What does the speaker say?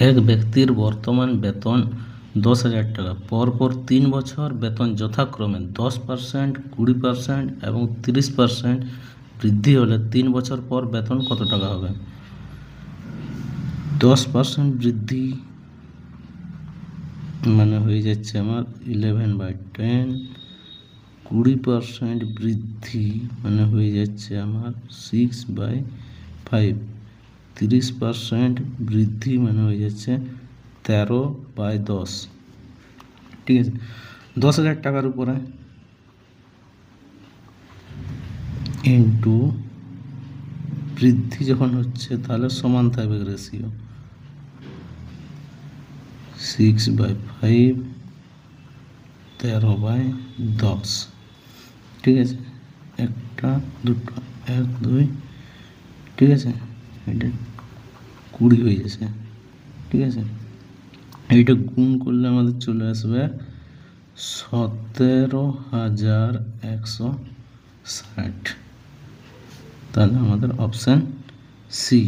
এক ব্যক্তির বর্তমান বেতন 10,000 টাকা, পরপর 3 বছর বেতন যথাক্রমে 10%, 20% এবং 30% বৃদ্ধি হলে 3 বছর পর বেতন কত টাকা হবে? 10% বৃদ্ধি মানে হয়ে যাচ্ছে আমার 11/10। 20% বৃদ্ধি মানে হয়ে যাচ্ছে আমার 6/5। 30% বৃদ্ধি মানে হয়ে যাচ্ছে 13/10। ঠিক আছে, 10,000 টাকার উপরে ইন্টু বৃদ্ধি যখন হচ্ছে তাহলে সমান থাকবে রেশিও 6/5, 13/10। ঠিক আছে, একটা দুটো 1 2, ঠিক আছে, এটা 20 হয়ে যাচ্ছে। ঠিক আছে, এইটা গুণ করলে আমাদের চলে আসবে 17,160। তাহলে আমাদের অপশান সি।